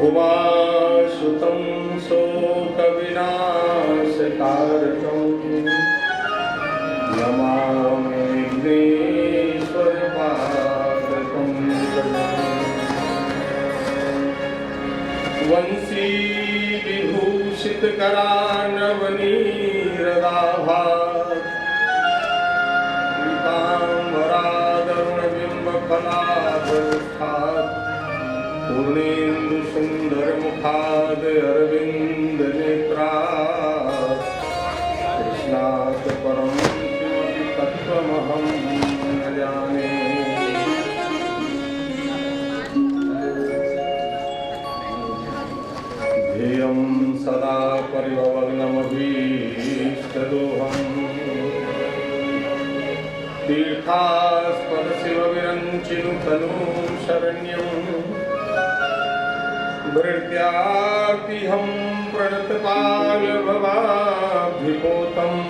Uvasu भूतं शोकविनाशकारकम् नमामि विघ्नेश्वरपादपङ्कजम् वंशी विभूषितकरानवनीरदाभात् पीताम्बरादरुणबिम्बफलादरुष्ठात् पूर्णेन्दुसुन्दरमुखाद् अरविन्दनेत्रात् कृष्णात् परं किमपि तत्त्वमहं न जाने। ध्येयं सदा परिभवग्नमभीष्टदोहम् तीर्थास्पदशिवविरञ्चिनुतनुं शरण्यम् भृत्यार्तिहं प्रणतपाल्यभवाब्धिपोतम्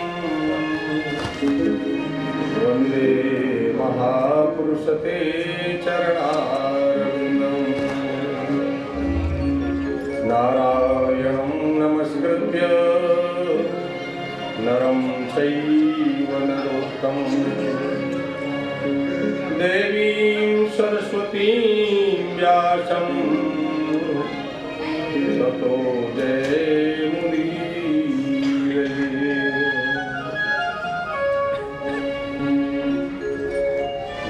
वन्दे महापुरुषते चरणारविन्दम् नारायणं नमस्कृत्य नरं चैव नरोत्तमं देवीं सरस्वतीं व्यासं ततो जयमुदीरये।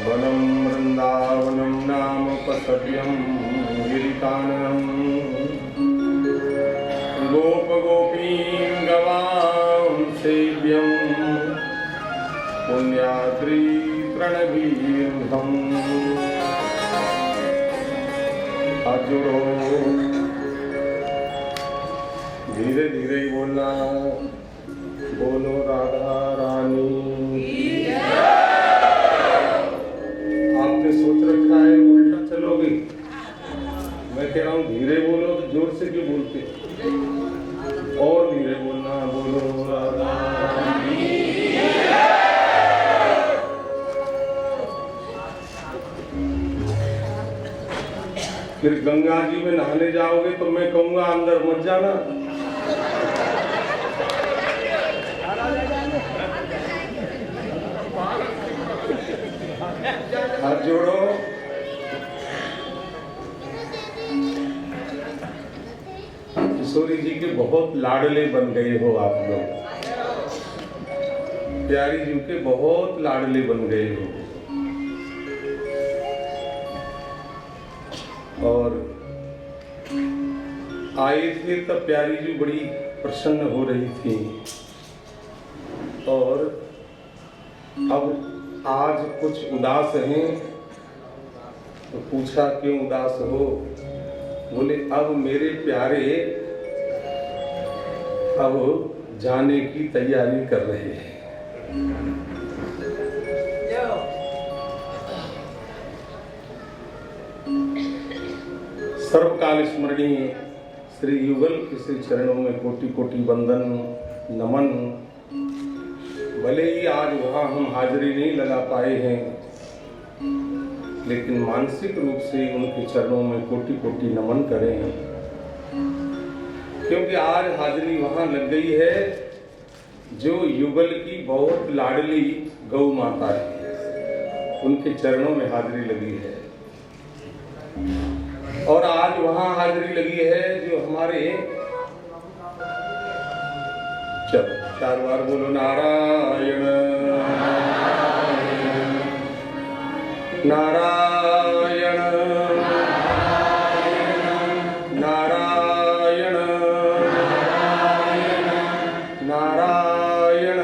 वनं वृन्दावनं नाम पसव्यं गिरिकाननम् गोपगोपीं गवां सेव्यं पुण्याद्रिप्रणवीर्भम् हाजुरो धीरे धीरे बोलना। बोलो राधा रानी। आपने सोच रखा है उल्टा चलोगे, मैं कह रहा हूँ धीरे बोलो। तो जोर से क्यों बोलते, और धीरे बोलना। बोलो राधा रानी। फिर गंगा जी में नहाने जाओगे तो मैं कहूंगा अंदर मत जाना। हाथ जोड़ो। किशोरी जी के बहुत लाडले बन गए हो आप लोग। प्यारी जी के बहुत लाडले बन गए हो। और आए थे तब प्यारी जी बड़ी प्रसन्न हो रही थी। और अब आज कुछ उदास हैं तो पूछा क्यों उदास हो। बोले अब मेरे प्यारे अब जाने की तैयारी कर रहे हैं। सर्वकाल स्मरणीय श्री युगल के श्री चरणों में कोटि कोटि वंदन नमन। भले ही आज वहाँ हम हाजिरी नहीं लगा पाए हैं, लेकिन मानसिक रूप से उनके चरणों में कोटि कोटि नमन करें, क्योंकि आज हाजिरी वहाँ लग गई है जो युगल की बहुत लाडली गौ माता है, उनके चरणों में हाजिरी लगी है। और आज वहाँ हाजिरी लगी है जो हमारे, चलो 4 बार बोलो नारायण नारायण नारायण नारायण नारायण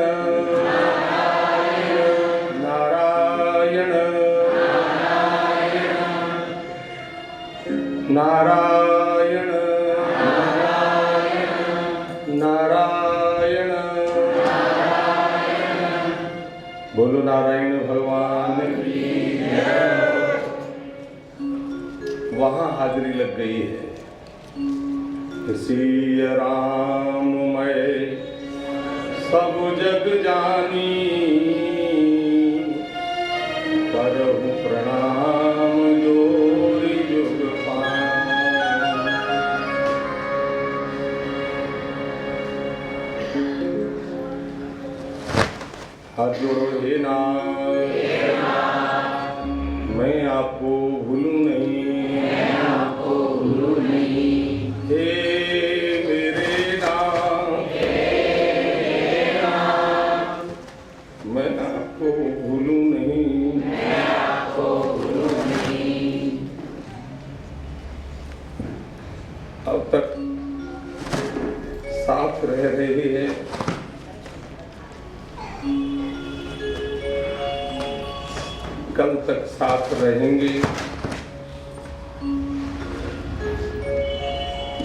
नारायण नारायण। बोलो नारायण भगवान की। वहाँ हाजिरी लग गई है। सिय राम मैं सब जग जानी, करहु प्रणाम जोरी जुग पान। हाथ जोड़ो। हे नाथ, मैं आपको भूलूं नहीं, हे मेरे नाथ, मैं आपको भूलूं नहीं, अब तक साथ रह रहे हैं, कल तक साथ रहेंगे,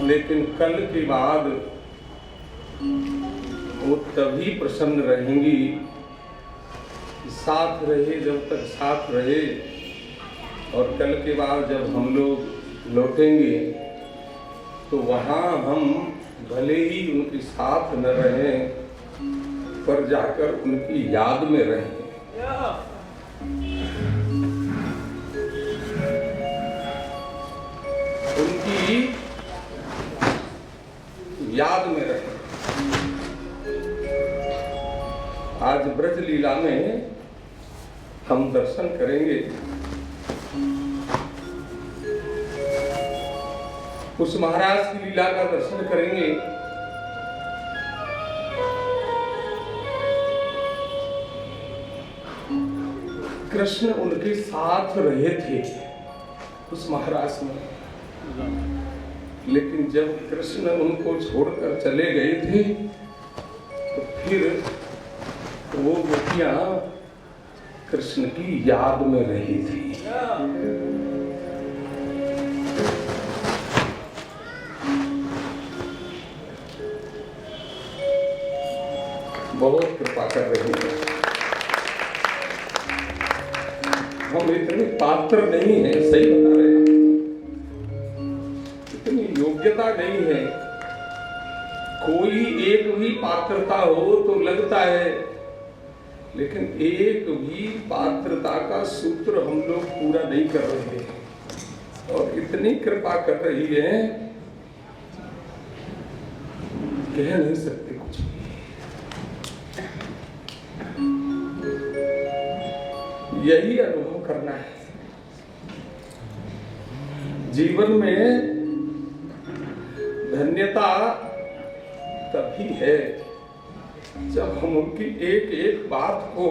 लेकिन कल के बाद वो तभी प्रसन्न रहेंगी, साथ रहे जब तक साथ रहे, और कल के बाद जब हम लोग लौटेंगे तो वहाँ हम भले ही उनके साथ न रहें, पर जाकर उनकी याद में रहें। उनकी याद में रहें। आज ब्रज लीला में हम दर्शन करेंगे उस महाराज की लीला का दर्शन करेंगे कृष्ण उनके साथ रहे थे उस महाराज में, लेकिन जब कृष्ण उनको छोड़कर चले गए थे तो फिर वो गोपियां कृष्ण की याद में रही थी। बहुत कृपा कर रही है। हम इतने पात्र नहीं है, सही बता रहे हैं, इतनी योग्यता नहीं है। कोई एक भी पात्रता हो तो लगता है, लेकिन एक भी पात्रता का सूत्र हम लोग पूरा नहीं कर रहे हैं, और इतनी कृपा कर रही है कह नहीं सकते कुछ। यही अनुभव करना है जीवन में। धन्यता तभी है जब हम उनकी एक एक बात को,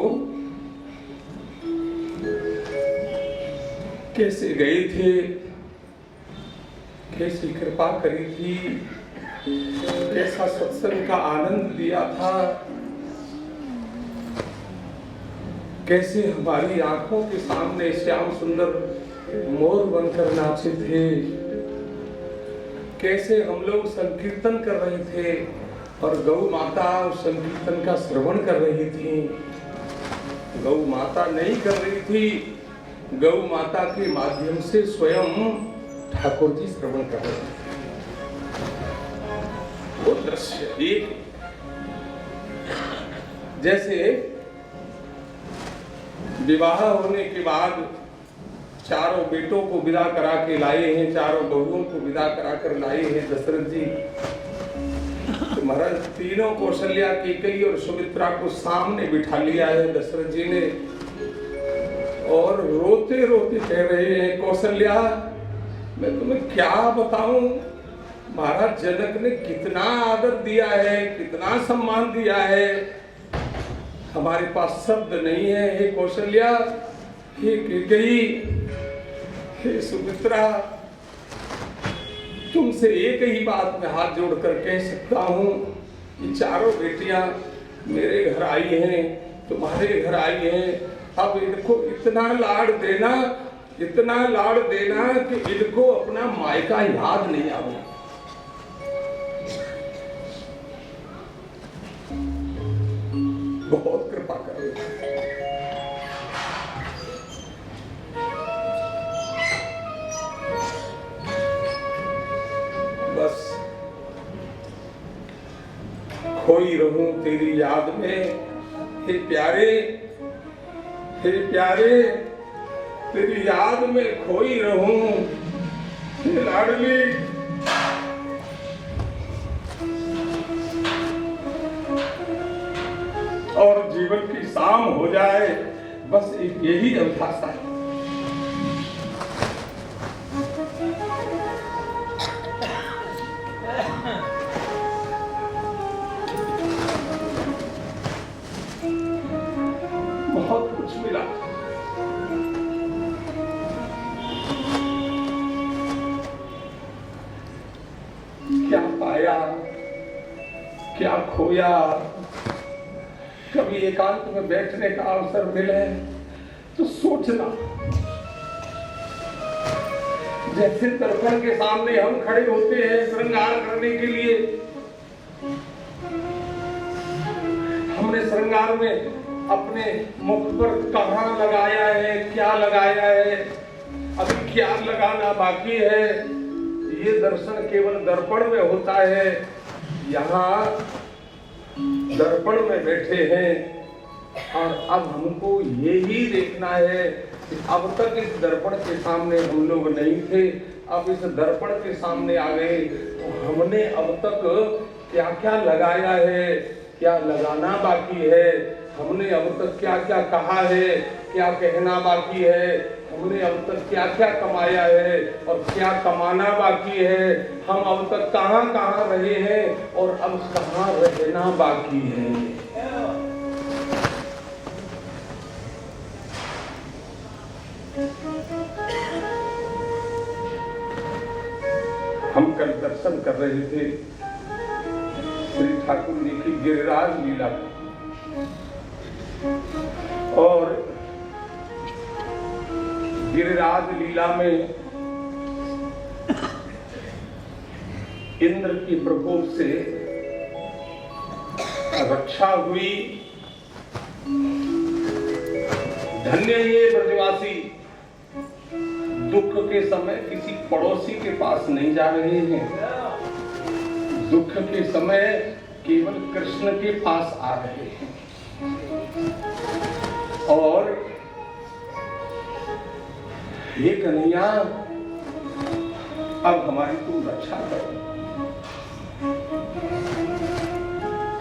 कैसे गए थे, कैसी कृपा करी थी, कैसा सत्संग का आनंद दिया था, कैसे हमारी आंखों के सामने श्याम सुंदर मोर बनकर नाचे थे, कैसे हम लोग संकीर्तन कर रहे थे और गौ माता उस संकीर्तन का श्रवण कर रही थी। गौ माता नहीं कर रही थी, गौ माता के माध्यम से स्वयं ठाकुर जी श्रवण कर रहे थे। वो दृश्य एक जैसे विवाह होने के बाद चारों बेटों को विदा करा के लाए हैं, चारों बहुओं को विदा करा कर लाए हैं दशरथ जी। तो महाराज तीनों कौशल्या, कैकेयी और सुमित्रा को सामने बिठा लिया है दशरथ जी ने, और रोते रोते कह रहे हैं, कौशल्या मैं तुम्हें क्या बताऊं, महाराज जनक ने कितना आदर दिया है, कितना सम्मान दिया है, हमारे पास शब्द नहीं है। हे कौशल्या, हे कैकेयी, हे सुमित्रा, तुमसे एक ही बात में हाथ जोड़कर कह सकता हूँ कि चारों बेटियां मेरे घर आई हैं, तुम्हारे घर आई हैं, अब इनको इतना लाड़ देना, इतना लाड़ देना कि इनको अपना मायका याद नहीं आवे। बहुत कृपा करो। बस खोई रहूं तेरी याद में, हे प्यारे, हे प्यारे, तेरी याद में खोई रहूं, हे लाडली। और जीवन की काम हो जाए, बस एक यही अभिलाषा है। बहुत कुछ मिला, क्या पाया, क्या खोया। कभी एकांत में बैठने का अवसर मिले तो सोचना, जैसे दर्पण के सामने हम खड़े होते हैं श्रृंगार करने के लिए, हमने श्रृंगार में अपने मुख पर कहाँ लगाया है, क्या लगाया है, अभी क्या लगाना बाकी है, ये दर्शन केवल दर्पण में होता है। यहाँ दर्पण में बैठे हैं और अब हमको यही देखना है कि अब तक इस दर्पण के सामने हम लोग नहीं थे, अब इस दर्पण के सामने आ गए तो हमने अब तक क्या क्या लगाया है, क्या लगाना बाकी है, हमने अब तक क्या क्या कहा है, क्या कहना बाकी है, हमने अब तक क्या क्या कमाया है और क्या कमाना बाकी है, हम अब तक कहाँ कहाँ रहे हैं और अब कहाँ रहना बाकी है। हम कल दर्शन कर रहे थे श्री ठाकुर जी की गिरिराज लीला और गिरिराज लीला में इंद्र की प्रकोप से रक्षा हुई। धन्य ये ब्रजवासी दुख के समय किसी पड़ोसी के पास नहीं जा रहे हैं, दुख के समय केवल कृष्ण के पास आ रहे हैं और हे कन्हैया अब हमारी तुम रक्षा करो।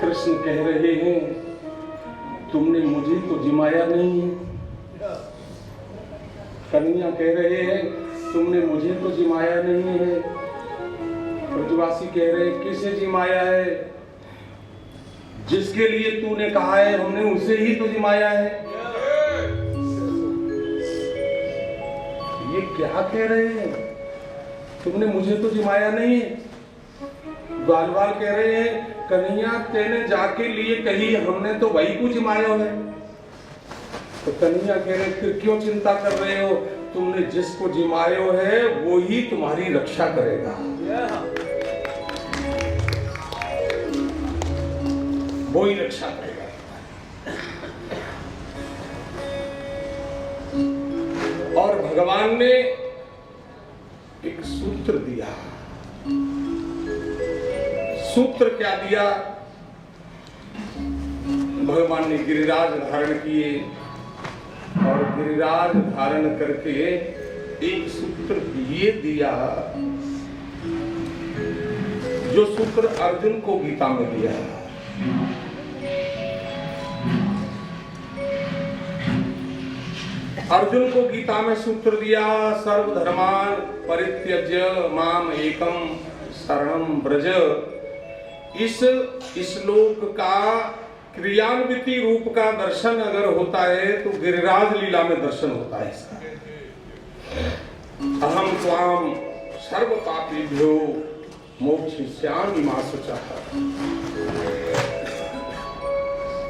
कृष्ण कह रहे हैं तुमने मुझे तो जिमाया नहीं है, कन्हैया कह रहे हैं तुमने मुझे तो जिमाया नहीं है। ब्रजवासी कह रहे हैं किसे जिमाया है, जिसके लिए तूने कहा है हमने उसे ही तो जिमाया है। ये क्या कह रहे हैं, तुमने मुझे तो जिमाया नहीं है। ग्वालवाल कह रहे हैं कन्हैया तेने जाके लिए कही, हमने तो वही को जिमाया है। तो कन्हैया कह रहे फिर क्यों चिंता कर रहे हो, तुमने जिसको जिमायो है वो ही तुम्हारी रक्षा करेगा, वो ही रक्षा करेगा। और भगवान ने एक सूत्र दिया। सूत्र क्या दिया, भगवान ने गिरिराज धारण किए और गिरिराज धारण करके एक सूत्र ये दिया जो सूत्र अर्जुन को गीता में दिया। अर्जुन को गीता में सूत्र दिया, सर्वधर्मान परित्यज्य माम एकम शरणं व्रज। इस श्लोक का क्रियान्विति रूप का दर्शन अगर होता है तो गिरिराज लीला में दर्शन होता है इसका। अहम त्वाम सर्व पापेभ्यो मोक्षयिष्यामि मा शुचः।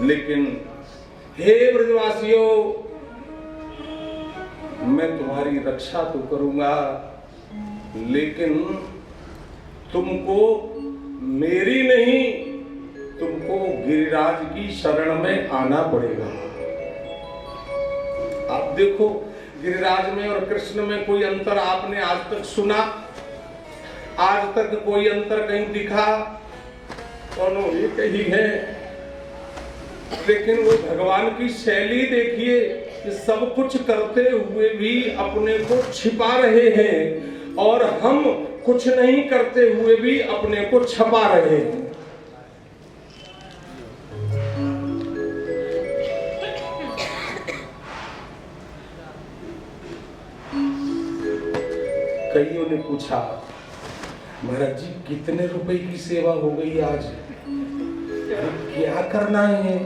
लेकिन हे ब्रजवासियों मैं तुम्हारी रक्षा तो करूंगा, लेकिन तुमको मेरी नहीं, तुमको गिरिराज की शरण में आना पड़ेगा। आप देखो गिरिराज में और कृष्ण में कोई अंतर आपने आज तक सुना? आज तक कोई अंतर कहीं दिखा? दोनों एक ही है, लेकिन वो भगवान की शैली देखिए कि सब कुछ करते हुए भी अपने को छिपा रहे हैं और हम कुछ नहीं करते हुए भी अपने को छपा रहे हैं। कईयों ने पूछा, महाराज जी कितने रुपए की सेवा हो गई आज, क्या करना है,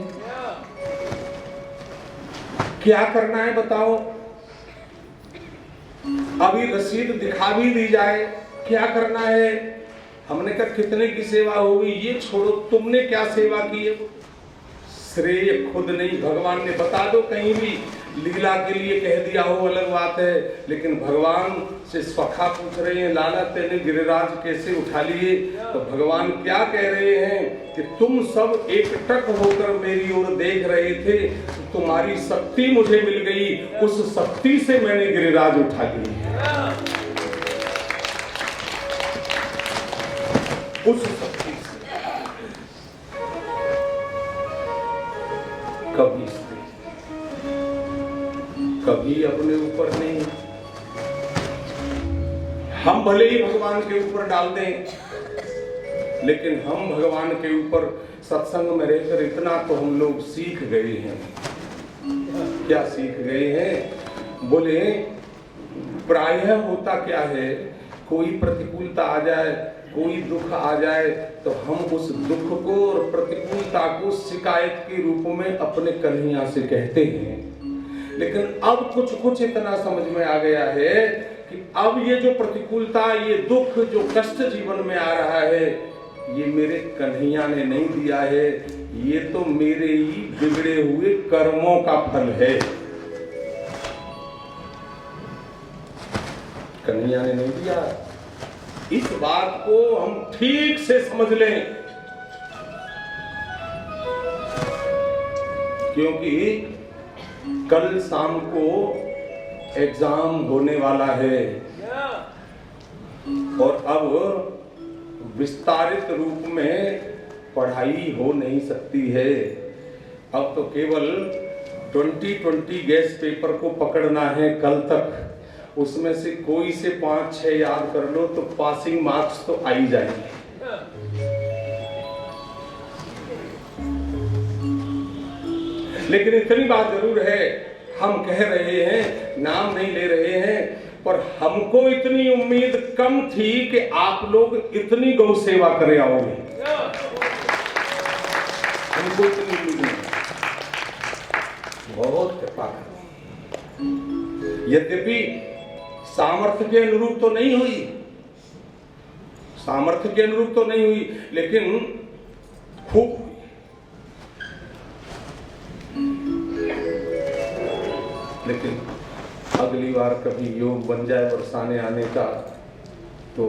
क्या करना है बताओ। अभी रसीद दिखा भी दी जाए, क्या करना है। हमने कहा कितने की सेवा हो गई ये छोड़ो, तुमने क्या सेवा की है। श्रेय खुद नहीं, भगवान ने बता दो कहीं भी, लीला के लिए कह दिया हो अलग बात है, लेकिन भगवान से स्वखा पूछ रहे हैं, लाला तेने गिरिराज कैसे उठा लिए। तो भगवान क्या कह रहे हैं कि तुम सब एकटक होकर मेरी ओर देख रहे थे, तुम्हारी शक्ति मुझे मिल गई, उस शक्ति से मैंने गिरिराज उठा ली। उस शक्ति से कभी स्त्री, कभी अपने ऊपर नहीं। हम भले ही भगवान के ऊपर डाल दें, लेकिन हम भगवान के ऊपर सत्संग में रहकर इतना तो हम लोग सीख गए हैं। क्या सीख गए हैं? बोले प्रायः होता क्या है, कोई प्रतिकूलता आ जाए, कोई दुख आ जाए, तो हम उस दुख को और प्रतिकूलता को शिकायत के रूप में अपने कन्हैया से कहते हैं। लेकिन अब कुछ इतना समझ में आ गया है कि अब ये जो प्रतिकूलता, ये दुख, जो कष्ट जीवन में आ रहा है, ये मेरे कन्हैया ने नहीं दिया है, ये तो मेरे ही बिगड़े हुए कर्मों का फल है। कन्हैया ने नहीं दिया। इस बात को हम ठीक से समझ लें, क्योंकि कल शाम को एग्जाम होने वाला है और अब विस्तारित रूप में पढ़ाई हो नहीं सकती है। अब तो केवल 2020 गैस पेपर को पकड़ना है कल तक, उसमें से कोई से 5-6 याद कर लो तो पासिंग मार्क्स तो आ ही जाएंगे। लेकिन इतनी बात जरूर है, हम कह रहे हैं, नाम नहीं ले रहे हैं, पर हमको इतनी उम्मीद कम थी कि आप लोग इतनी गौ सेवा करे आओगे। हमको इतनी उम्मीद नहीं, बहुत कृपा करें। यद्यपि सामर्थ्य के अनुरूप तो नहीं हुई, सामर्थ्य के अनुरूप तो नहीं हुई, लेकिन खूब। लेकिन अगली बार कभी योग बन जाए बरसाने आने का, तो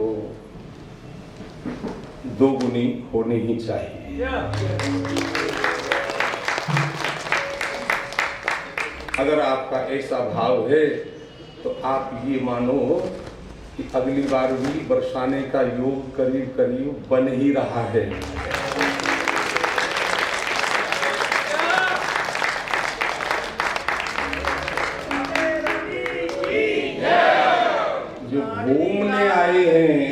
2 गुनी होनी ही चाहिए। अगर आपका ऐसा भाव है तो आप ये मानो कि अगली बार भी बरसाने का योग करीब करीब बन ही रहा है। जो घूमने आए हैं,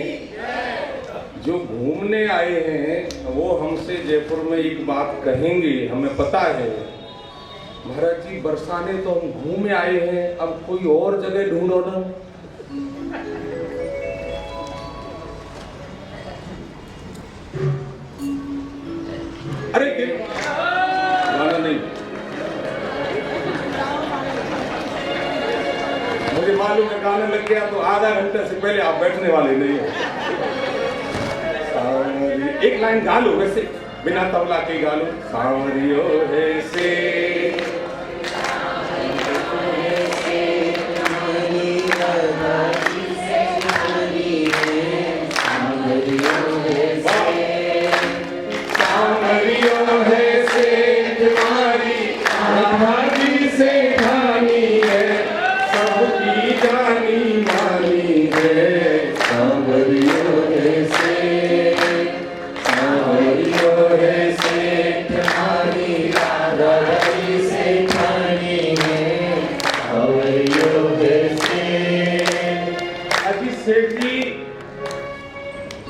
जो घूमने आए हैं, वो हमसे जयपुर में एक बात कहेंगे, हमें पता है। महाराज जी बरसाने तो हम घूमे आए हैं, अब कोई और जगह ढूंढो ना। अरे गाना नहीं, मुझे मालूम है गाने लग गया तो आधा घंटे से पहले आप बैठने वाले नहीं हो। एक लाइन गा लो, वैसे बिना तबला के गा लो। सांवरियो है से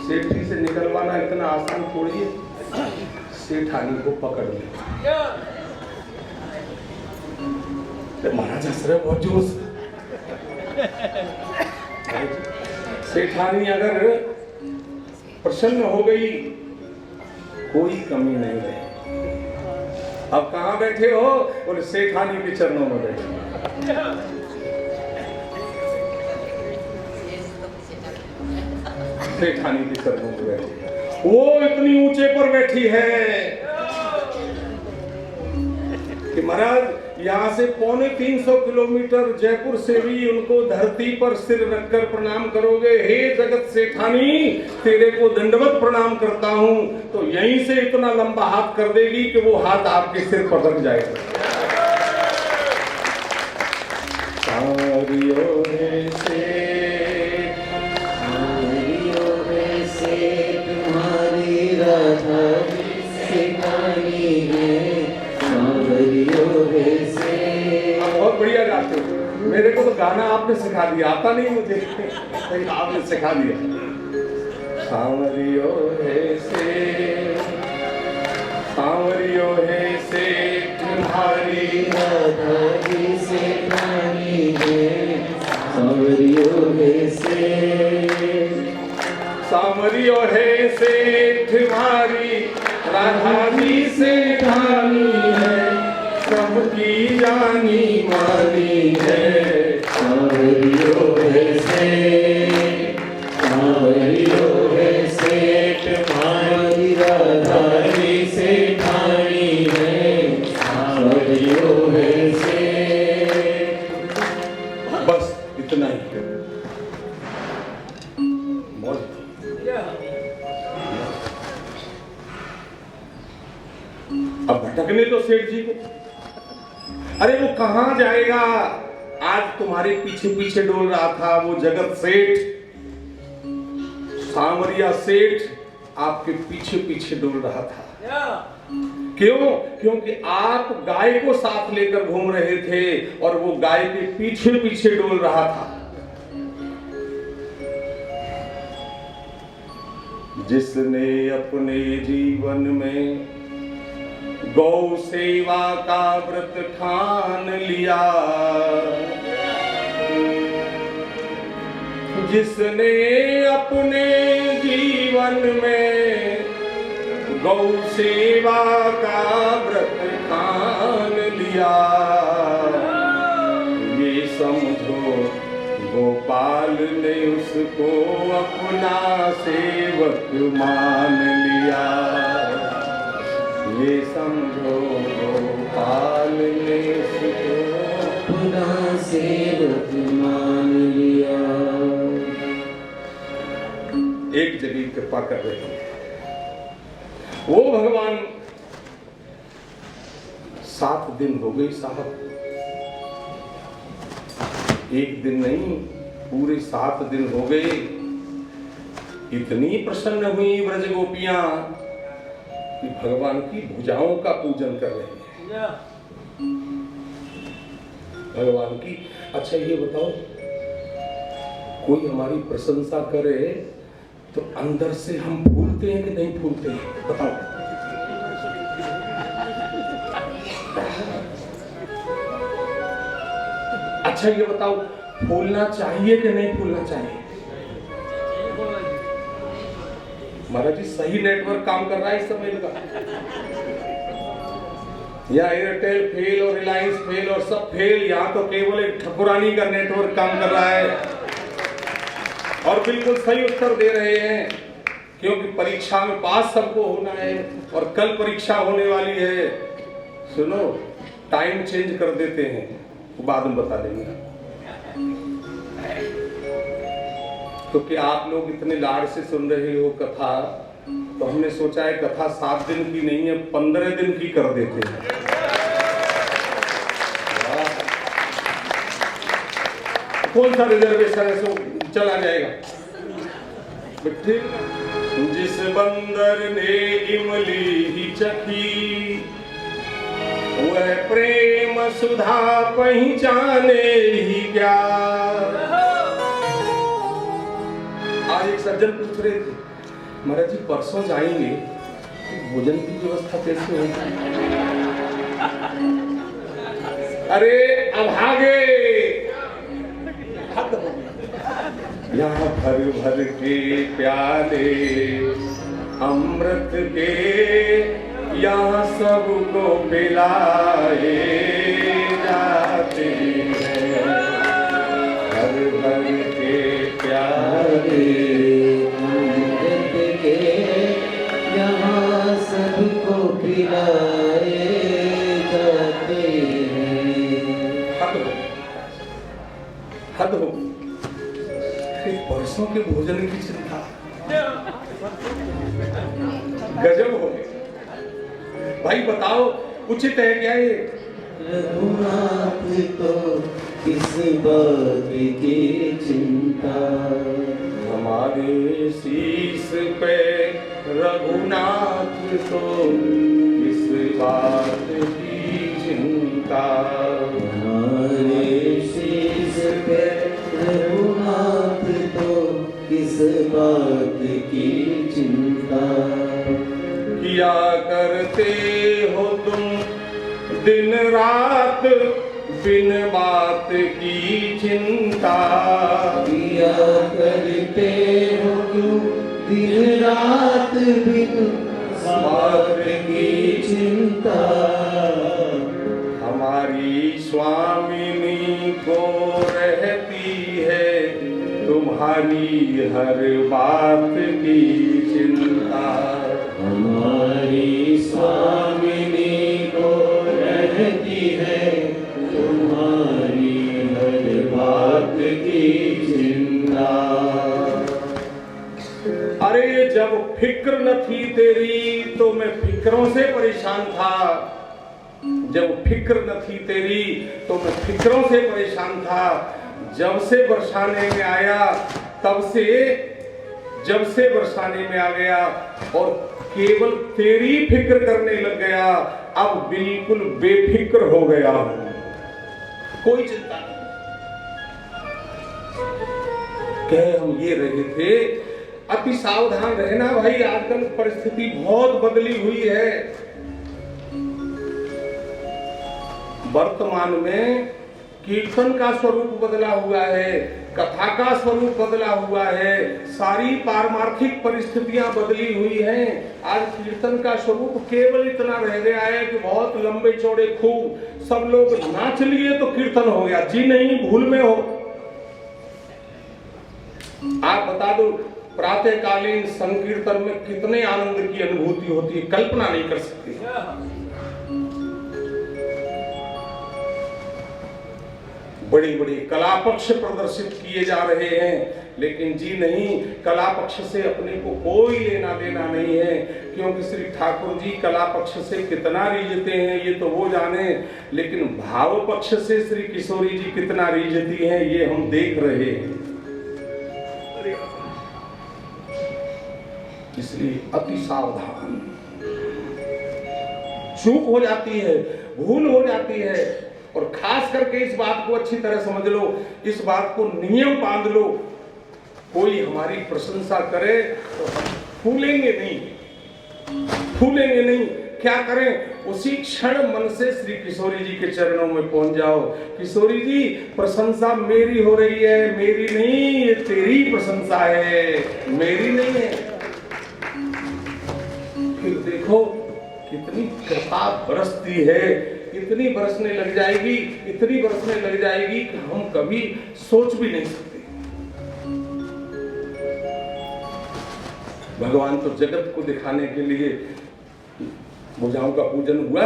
सेठी से निकलवाना इतना आसान थोड़ी है। सेठानी को पकड़ लिया, महाराज हंस रहे बहुत जोर से। सेठानी अगर प्रसन्न हो गई, कोई कमी नहीं रही। अब कहाँ बैठे हो? और सेठानी के चरणों में बैठे। सेठानी के चरणों में बैठी, वो इतनी ऊंचे पर बैठी है कि महाराज यहाँ से 350 किलोमीटर जयपुर से भी उनको धरती पर सिर रखकर प्रणाम करोगे, हे जगत सेठानी तेरे को दंडवत प्रणाम करता हूँ, तो यहीं से इतना लंबा हाथ कर देगी कि वो हाथ आपके सिर पर रख जाएगा। तुम्हारी राधा सेठानी है, बहुत बढ़िया गाते हो। मेरे को तो गाना आपने सिखा दिया, आता नहीं मुझे, आपने सिखा दिया। सांवरियो है से तुम्हारी राधा सेठानी है, सांवरियो है से तुम्हारी राधा जी सेठानी है, सबकी जानी मानी है। सांवरियो है से तुम्हारी राधा जी सेठानी है, सांवरियो है से। बस इतना ही। अब भटकने तो सेठ जी को, अरे वो कहां जाएगा? आज तुम्हारे पीछे पीछे डोल रहा था वो जगत सेठ, सांवरिया सेठ आपके पीछे पीछे डोल रहा था। क्यों? क्योंकि आप गाय को साथ लेकर घूम रहे थे और वो गाय के पीछे पीछे डोल रहा था। जिसने अपने जीवन में गौ सेवा का व्रत ठान लिया, जिसने अपने जीवन में गौ सेवा का व्रत ठान लिया, ये समझो गोपाल ने उसको अपना सेवक मान लिया। ये समझो गोपाल ने उसको अपना सेवक मान लिया। एक जगह कृपा कर रहे हैं वो भगवान। 7 दिन हो गए साहब, एक दिन नहीं, पूरे 7 दिन हो गए। इतनी प्रसन्न हुई ब्रज गोपियां कि भगवान की भुजाओं का पूजन कर रहे हैं, भगवान की। अच्छा ये बताओ, कोई हमारी प्रशंसा करे तो अंदर से हम फूलते हैं कि नहीं फूलते हैं? बताओ। अच्छा ये बताओ, फूलना चाहिए कि नहीं फूलना चाहिए? महाराज जी सही नेटवर्क काम कर रहा है इस समय का, या एयरटेल फेल और रिलायंस फेल और सब फेल, यहाँ तो केवल एक ठकुरानी का नेटवर्क काम कर रहा है और बिल्कुल सही उत्तर दे रहे हैं, क्योंकि परीक्षा में पास सबको होना है और कल परीक्षा होने वाली है। सुनो, टाइम चेंज कर देते हैं, बाद में बता देंगे। क्योंकि आप लोग इतने लाड से सुन रहे हो कथा, तो हमने सोचा है कथा 7 दिन की नहीं है, 15 दिन की कर देते हैं। कौन सा रिजर्वेशन है सो चला जाएगा। जिस बंदर ने इमली ही चखी, वह प्रेम सुधा पहचाने ही क्या। आज एक सज्जन पूछ रहे थे, महाराज जी परसों जाएंगे, भोजन की व्यवस्था कैसे होगी? अरे अभागे, यहाँ भर भर के प्याले अमृत के यहाँ सबको पिलाए जाते हैं। भर भर के प्याले अमृत के यहाँ सबको पिलाए जाते हैं। हद हो परसों के भोजन की चिंता गजब हो गई। भाई बताओ उचित है क्या ये? रघुनाथ तो किस बात की चिंता, हमारे शीश पे रघुनाथ तो किस बात की चिंता। हमारे शीश पे रघुनाथ तो किस बात की चिंता। किया करते हो तुम दिन रात बिन बात की चिंता। किया करते हो क्यों दिन रात बिन बात की चिंता। हमारी स्वामिनी को रहती है तुम्हारी हर बात की चिंता। हमारी स्वामिनी को रहती है तुम्हारी हर बात की चिंता। अरे जब फिक्र न थी तेरी तो मैं फिक्रों से परेशान था। जब फिक्र न थी तेरी तो मैं फिक्रों से परेशान था। जब से बरसाने में आया तब से जब से बरसाने में आ गया और केवल तेरी फिक्र करने लग गया। अब बिल्कुल बेफिक्र हो गया हूं, कोई चिंता नहीं। कह हम ये रहे थे अति सावधान रहना भाई, आजकल परिस्थिति बहुत बदली हुई है। वर्तमान में कीर्तन का स्वरूप बदला हुआ है, कथा का स्वरूप बदला हुआ है, सारी पारमार्थिक परिस्थितियां बदली हुई हैं। आज कीर्तन का स्वरूप केवल इतना रह गया है कि बहुत लंबे चौड़े खूब सब लोग नाच लिए तो कीर्तन हो गया। जी नहीं, भूल में हो। आप बता दो प्रातःकालीन संकीर्तन में कितने आनंद की अनुभूति होती है, कल्पना नहीं कर सकती। बड़ी बड़ी कला पक्ष प्रदर्शित किए जा रहे हैं, लेकिन जी नहीं, कला पक्ष से अपने को कोई लेना देना नहीं है। क्योंकि श्री ठाकुर जी कला पक्ष से कितना रीझते हैं ये तो वो जाने, लेकिन भाव पक्ष से श्री किशोरी जी कितना रीझती हैं ये हम देख रहे हैं। इसलिए अति सावधान। चूक हो जाती है, भूल हो जाती है, और खास करके इस बात को अच्छी तरह समझ लो, इस बात को नियम बांध लो, कोई हमारी प्रशंसा करे तो फूलेंगे नहीं, फूलेंगे नहीं। क्या करें, उसी क्षण मन से श्री किशोरी जी के चरणों में पहुंच जाओ। किशोरी जी प्रशंसा मेरी हो रही है, मेरी नहीं, ये तेरी प्रशंसा है, मेरी नहीं है। फिर देखो कितनी कृपा बरसती है, इतनी बरसने लग जाएगी, इतनी बरसने लग जाएगी कि हम कभी सोच भी नहीं सकते। भगवान तो जगत को दिखाने के लिए भुजाओं का पूजन हुआ।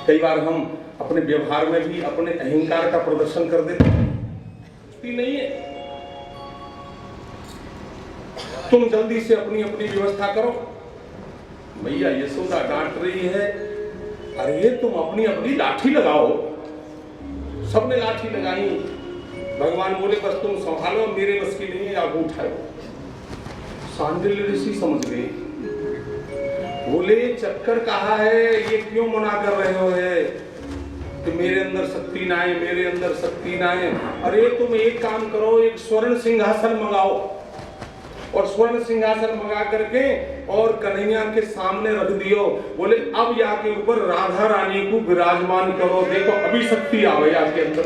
कई बार हम अपने व्यवहार में भी अपने अहंकार का प्रदर्शन कर देते हैं। नहीं है, तुम जल्दी से अपनी अपनी व्यवस्था करो। भैया यशोदा डांट रही है, अरे तुम अपनी अपनी लाठी लगाओ। सबने लाठी लगाई, भगवान बोले बस तुम संभालो, मेरे बस की नहीं है, आग उठाओ। सांडिल्य ऋषि समझ गए, बोले चक्कर कहा है, ये क्यों मना कर रहे हो है कि मेरे अंदर शक्ति ना है, मेरे अंदर शक्ति ना है। अरे तुम एक काम करो, एक स्वर्ण सिंहासन मंगाओ और स्वर्ण सिंहासन मंगा करके और कन्हैया के सामने रख दियो। बोले अब यहाँ के ऊपर राधा रानी को विराजमान करो, देखो अभी शक्ति आ गई आपके अंदर।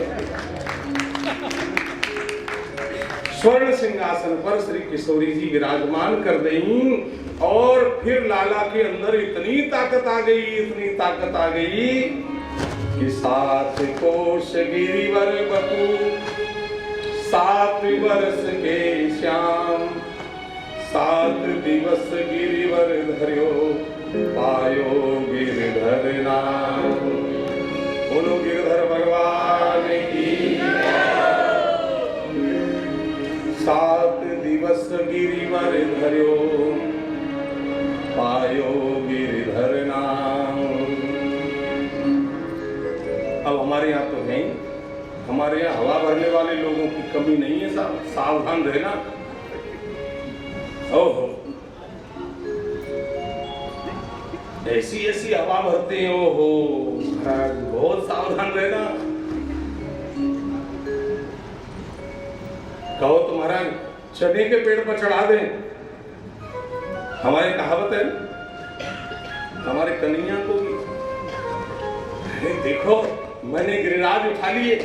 स्वर्ण सिंहासन पर श्री किशोरी जी विराजमान कर दें। और फिर लाला के अंदर इतनी ताकत आ गई, इतनी ताकत आ गई कि 7 कोश गिरिवर बपू 7 वर्ष के श्याम 7 दिवस गिरिवर धर्यो पायो गिरधर नाम। बोलो गिरधर भगवान की। 7 दिवस गिरिवर धर्यो पायो गिरधर नाम। अब हमारे यहाँ तो नहीं, हमारे यहाँ हवा भरने वाले लोगों की कमी नहीं है साहब, सावधान रहना। ओहो ऐसी ऐसी हवा भरते हैं, ओहो बहुत सावधान रहना। कहो तो महाराज चने के पेड़ पर चढ़ा दें। हमारे कहावत है, हमारे कन्हैया को भी देखो मैंने गिरिराज उठा लिए।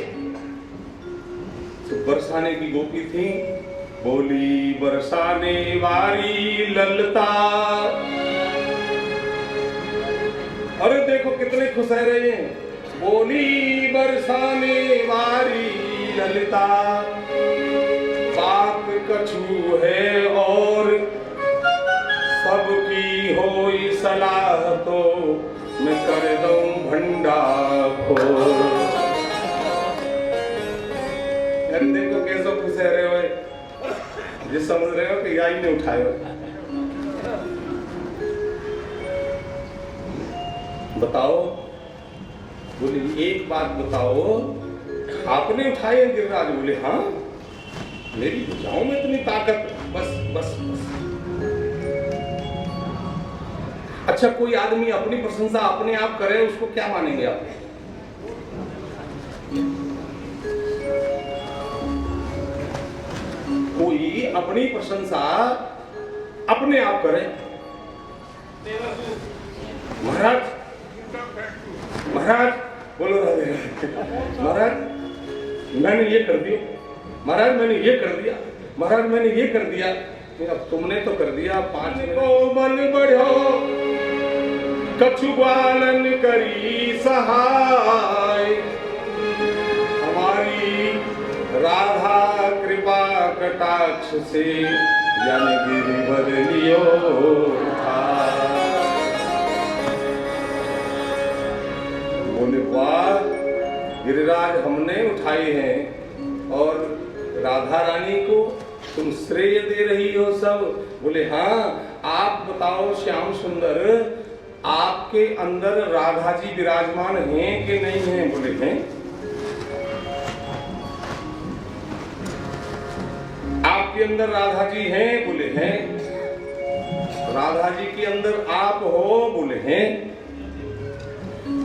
तो बरसाने की गोपी थी, बोली बरसाने वारी ललता। अरे देखो कितने खुश रह रहे हैं। बोली बरसाने वारी ललिता बात कछु है और सबकी होई सलाह तो मैं कर दूं भंडा को। यार देखो कैसे खुश रहे हो, ये समझ रहे हो कि या ही नहीं उठाए। बताओ, बोले एक बात बताओ, आपने उठाए गिरिराज? बोले हाँ, मेरी भुजाओं में इतनी ताकत, बस बस बस। अच्छा कोई आदमी अपनी प्रशंसा अपने आप करे, उसको क्या मानेंगे आप? कोई अपनी प्रशंसा अपने आप करे, महाराज महाराज बोलो राधे महाराज मैंने ये कर दिया, महाराज मैंने ये कर दिया, महाराज मैंने ये कर दिया। अब तुमने तो कर दिया, 5 को मन बढ़ो कछु बालन करी सहाय। हमारी राधा कृपा कटाक्ष से यानी गिरिवर लियो था। बोले वाह, गिरिराज हमने उठाए हैं और राधा रानी को तुम श्रेय दे रही हो सब। बोले हाँ, आप बताओ श्याम सुंदर, आपके अंदर राधा जी विराजमान हैं कि नहीं हैं? बोले हैं। आपके अंदर राधा जी हैं? बोले हैं। राधा जी के अंदर आप हो? बोले हैं।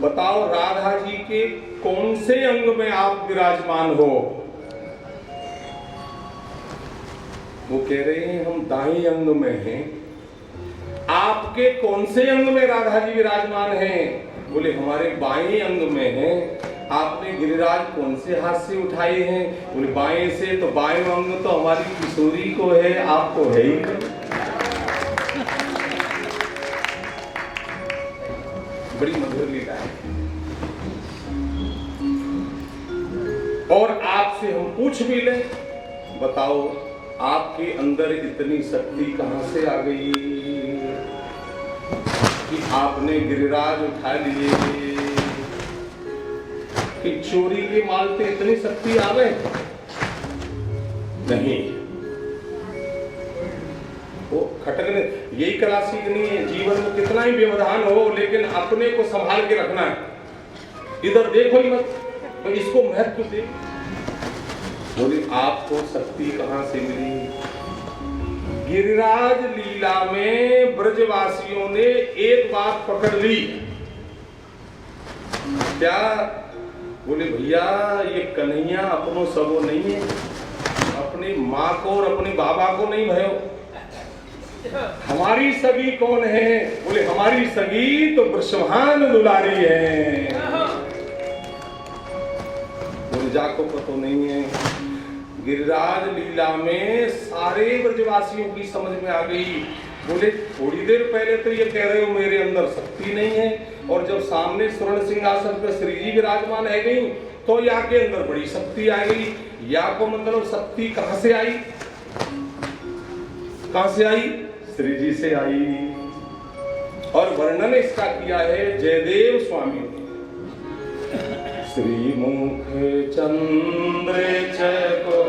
बताओ राधा जी के कौन से अंग में आप विराजमान हो? वो कह रहे हैं हम दाहिने अंग में हैं। आपके कौन से अंग में राधा जी विराजमान हैं? बोले हमारे बाएं अंग में हैं। आपने गिरिराज कौन से हाथ से उठाए हैं? बोले बाएं से। तो बाएं अंग तो हमारी किशोरी को है, आपको है ही नहीं। बड़ी मधुर लीला है। और आपसे हम पूछ भी लें, बताओ आपके अंदर इतनी शक्ति कहां से आ गई कि आपने गिरिराज उठा लिए, कि चोरी के माल पे इतनी शक्ति आ गए? नहीं, वो खटकने यही कला सीखनी है। जीवन में कितना ही व्यवधान हो, लेकिन अपने को संभाल के रखना है। इधर देखो ही मत, तो इसको महत्व दे। बोले आपको शक्ति कहां से मिली? गिरिराज लीला में ब्रजवासियों ने एक बात पकड़ ली। क्या? बोले भैया ये कन्हैया अपनों सबो नहीं है, अपनी माँ को और अपने बाबा को नहीं भयो। हमारी सगी कौन है? बोले हमारी सगी तो ब्रजभान दुलारी है। बोले जाको पतो नहीं है, गिरिराज लीला में सारे ब्रजवासियों की समझ में आ गई। बोले थोड़ी देर पहले तो ये कह रहे हो मेरे अंदर शक्ति नहीं है, और जब सामने स्वर्ण सिंहासन पर श्री जी विराजमान है गई तो या के अंदर बड़ी शक्ति आ गई। या को मतलब शक्ति कहां से आई? कहां से आई? श्री जी से आई। और वर्णन इसका किया है जयदेव स्वामी ने। श्री मुख चंद्र चको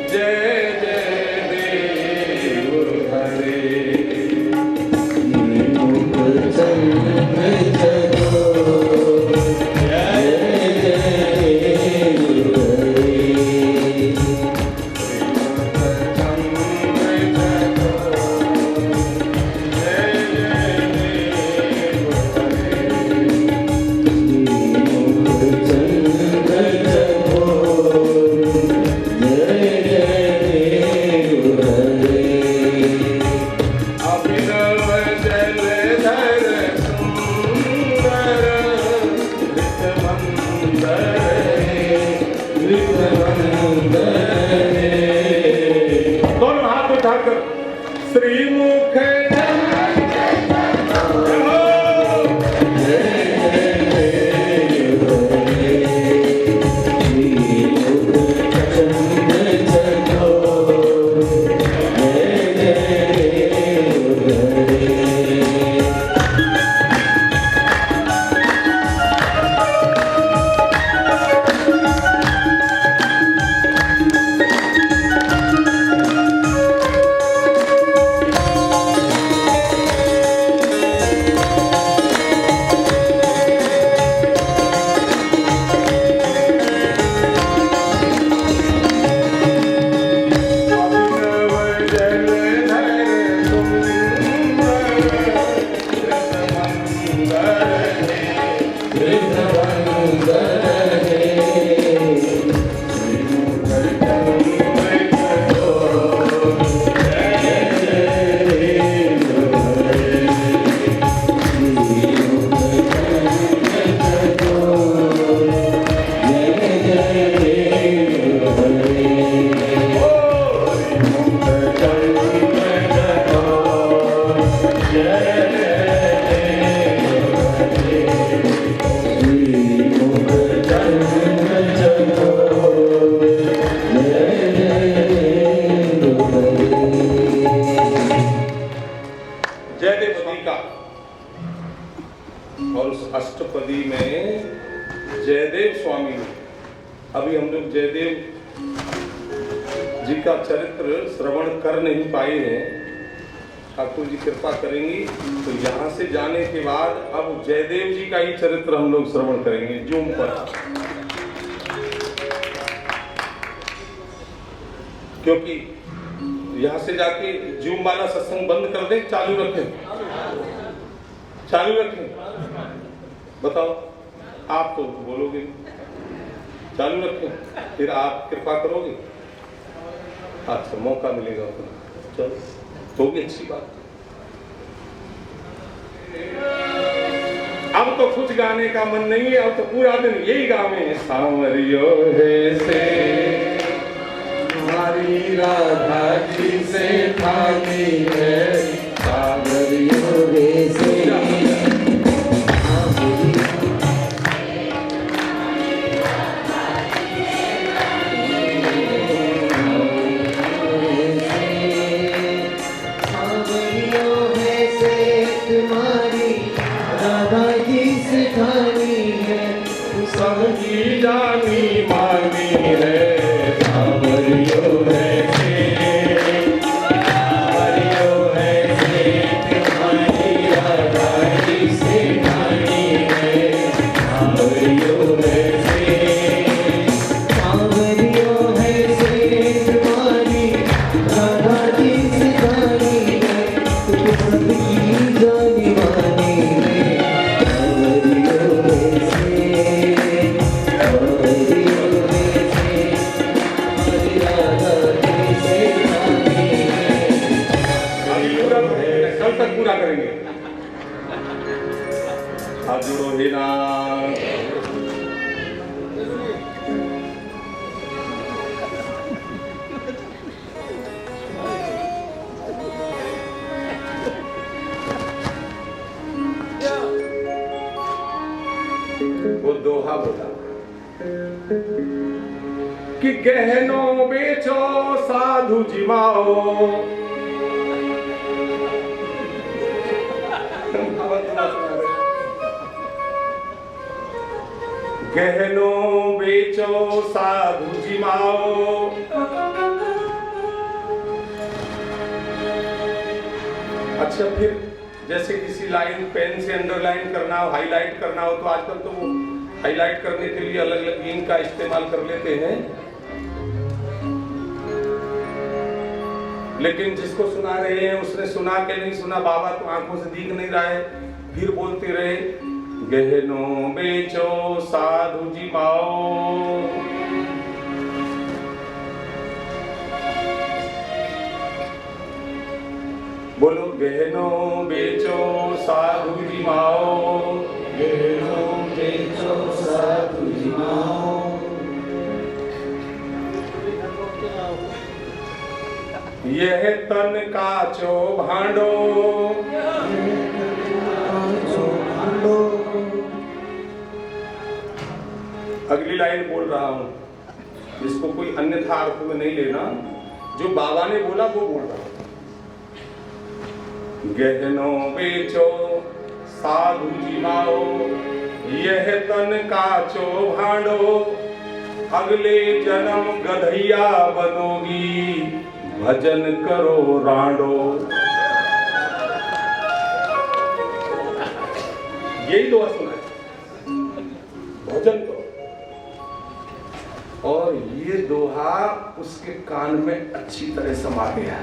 जय जय देव हरे। मुख चंद्र चको जय जय देव हरे। दोनों हाथ उठाकर श्री मुख और उस अष्टपदी में जयदेव स्वामी, अभी हम लोग जयदेव जी का चरित्र श्रवण कर नहीं पाए हैं, ठाकुर जी कृपा करेंगी तो यहाँ से जाने के बाद अब जयदेव जी का ही चरित्र हम लोग श्रवण करेंगे जूम पर, क्योंकि यहाँ से जाके जूम वाला सत्संग बंद कर दें, चालू रखें, चालू रखें, बताओ आप तो बोलोगे, चालू रखें, फिर आप कृपा करोगे, अच्छा मौका मिलेगा अपना, चलो तो भी अच्छी बात। अब तो कुछ गाने का मन नहीं है, अब तो पूरा दिन यही गावे, सांवरियो है से हमारी राधा जी से खाली है, सांवरियो है से सबकी जानी मानी है, सांवरियो है से, सांवरियो है से, तुम्हारी राधा जी से जानी है, सांवरियो है से, सांवरियो है से, तुम्हारी राधा जी से जानी है, तुम सबकी जानी मानी है, सांवरियो है से। कल तक पूरा करेंगे, हाथ जोड़ो हे नाथ। बाबा बोला कि गहनों बेचो साधु जिमाओ। गहनों बेचो साधु जिमाओ, अच्छा फिर जैसे किसी लाइन पेन से अंडरलाइन करना हो, हाईलाइट करना हो, तो आजकल तो वो हाईलाइट करने के लिए अलग अलग इंक का इस्तेमाल कर लेते हैं। लेकिन जिसको सुना रहे हैं उसने सुना के नहीं सुना, बाबा तो आंखों से दिख नहीं रहा है, फिर बोलते रहे गहनों बेचो साधु जिमाओ। बोलो गहनों बेचो साधु जिमाओ, गहनों बेचो साधु जिमाओ। यह तन काचो भांडो, अगली लाइन बोल रहा हूं, जिसको कोई अन्यथा अर्थ में नहीं लेना, जो बाबा ने बोला वो बोल रहा हूं। गहनों बेचो साधु जिमाओ, यह तन काचो भांडो, अगले जन्म गधैया बनोगी, भजन करो रांडो। यही दुआ सुना है, भजन करो। और ये दोहा उसके कान में अच्छी तरह समा गया।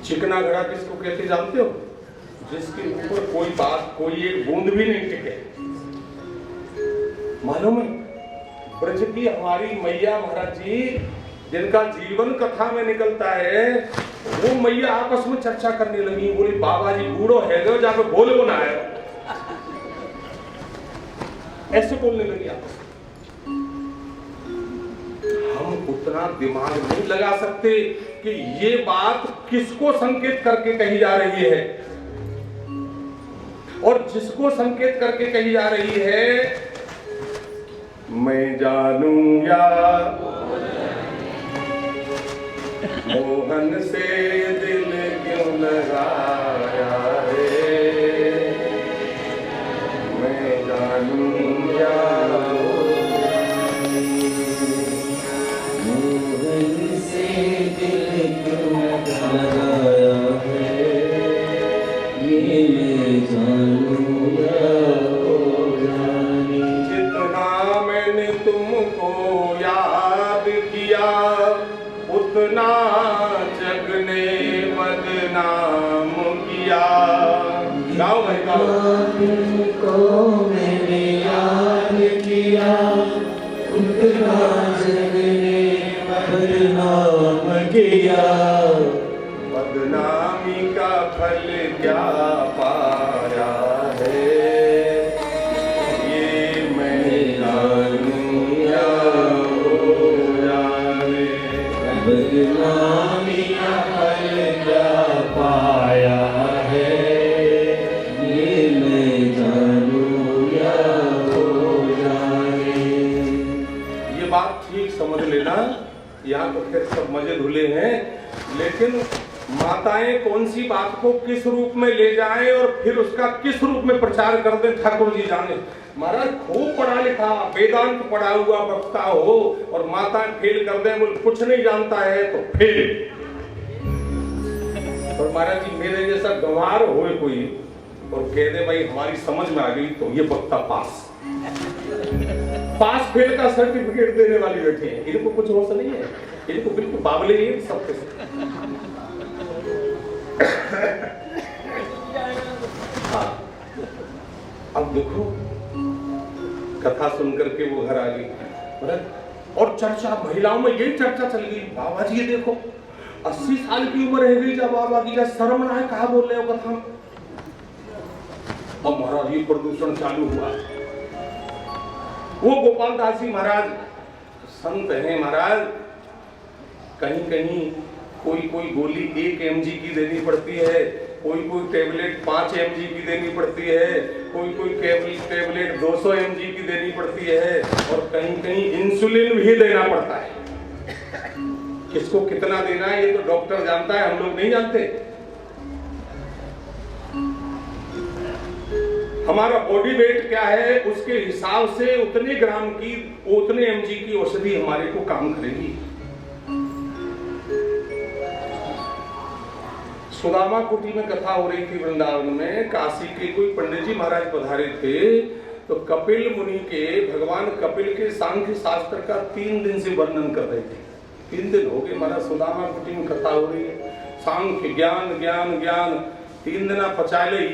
चिकना घड़ा किसको कहते जानते हो? जिसके ऊपर कोई बात, कोई एक बूंद भी नहीं टिके। मालूम है ब्रज की हमारी मैया महाराज जी, जिनका जीवन कथा में निकलता है, वो मैया आपस में चर्चा करने लगी। बोली बाबा जी बूढ़ो है गो, जाके बोलो ना है, ऐसे बोलने लगी आपस में। हम उतना दिमाग नहीं लगा सकते कि ये बात किसको संकेत करके कही जा रही है, और जिसको संकेत करके कही जा रही है, मैं जानूं या मोहन से दिल क्यों लगाया है, मैं जानूं या मोहन से दिल क्यों लगाया है, ये मैं जानूं या ओ जाने। जितना मैंने तुमको याद किया, उतना जग ने बदनाम किया। गाओ भाई गाओ। तुमको मैंने याद किया, उतना जग ने बदनाम किया। बदनामी का फल क्या पाया है, ये मैं जानूं या वो जाने। बदनामी का फल क्या पाया है, ये मैं जानूं या वो जाने। ये बात ठीक समझ लेना। यहाँ तो फिर सब मजे धुले हैं, लेकिन माताएं कौन सी बात को किस रूप में ले जाएं और फिर उसका किस रूप में प्रचार कर दें, ठाकुर जी जाने। महाराज खूब पढ़ा लिखा वेदांत पढ़ा हुआ वक्ता हो और माताएं फेल कर दें, बोल कुछ नहीं जानता है तो फेल। और महाराज जी मेरे जैसा गंवार होए कोई और कह दे भाई हमारी समझ में आ गई, तो ये वक्ता पास पास फेल का सर्टिफिकेट देने वाली बैठे हैं। इनको कुछ होश नहीं है, इनको बिल्कुल बावले ही है सबके सब। अब देखो कथा सुनकर के वो घर आ गई, और चर्चा महिलाओं में यही चर्चा चल गई। बाबा जी ये देखो 80 साल की उम्र है गई जब बाबा की, शर्म ना है कहा बोल रहे हो कथा। अब महाराज ये प्रदूषण चालू हुआ। वो गोपाल दास जी महाराज संत हैं महाराज, कहीं कहीं कोई कोई गोली 1 mg की देनी पड़ती है, कोई कोई टेबलेट 5 mg की देनी पड़ती है, कोई कोई टेबलेट 200 mg की देनी पड़ती है, और कहीं कहीं इंसुलिन भी देना पड़ता है। किसको कितना देना है ये तो डॉक्टर जानता है, हम लोग नहीं जानते। हमारा बॉडी वेट क्या है उसके हिसाब से उतने ग्राम की, उतने mg की औषधि हमारे को काम करेगी। सुदामा कुटी में कथा हो रही थी वृंदावन में। काशी के कोई पंडित जी महाराज पधारे थे, तो कपिल मुनि के, भगवान कपिल के सांख्य शास्त्र का 3 दिन से वर्णन कर रहे थे। 3 दिन हो गए महाराज, सुदामा कुटी में कथा हो रही है। सांख्य ज्ञान ज्ञान ज्ञान 3 दिन पचा ले।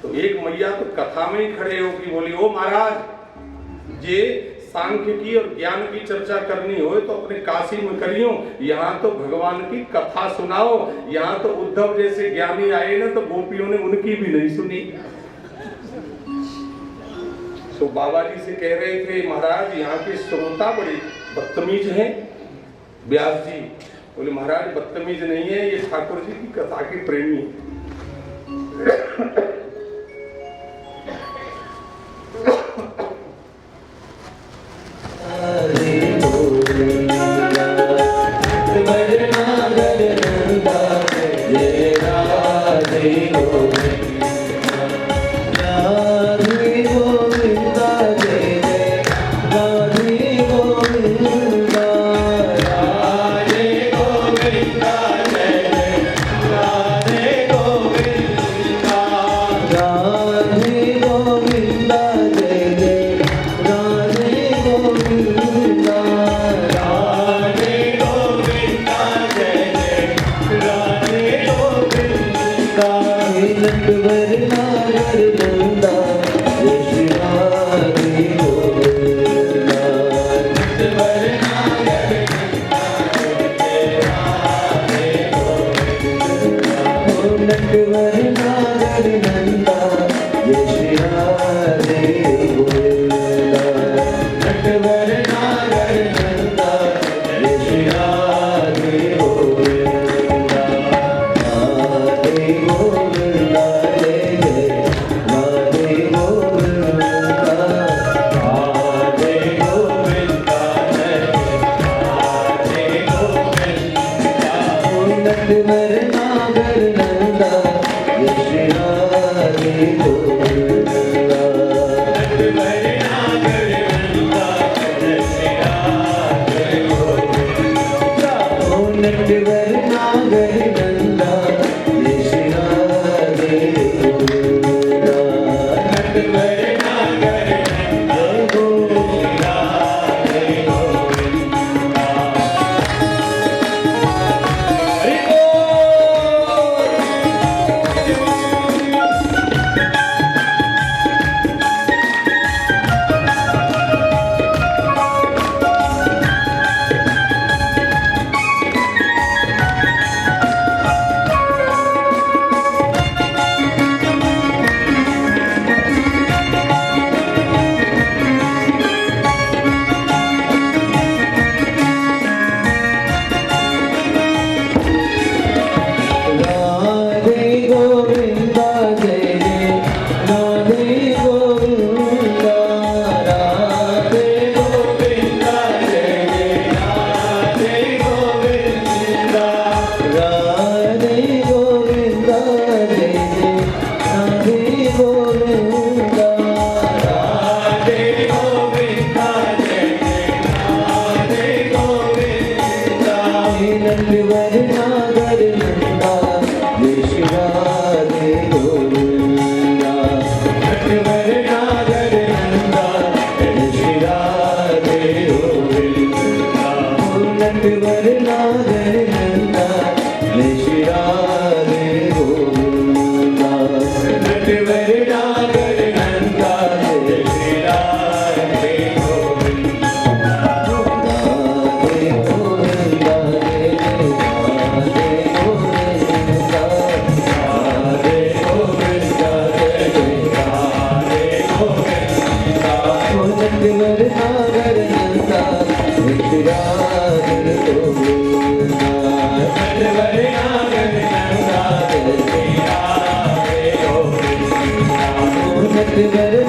तो एक मैया तो कथा में ही खड़े हो कि बोली, ओ महाराज ये सांख्य की और ज्ञान की चर्चा करनी हो तो अपने काशी में करियो, यहाँ तो भगवान की कथा सुनाओ। यहाँ तो उद्धव जैसे ज्ञानी आए ना तो गोपियों ने उनकी भी नहीं सुनी। तो बाबा जी से कह रहे थे, महाराज यहाँ के श्रोता बड़े बदतमीज हैं। व्यास जी बोले, महाराज बदतमीज नहीं है, ये ठाकुर जी की कथा के प्रेमी है। Hare जगत मेरे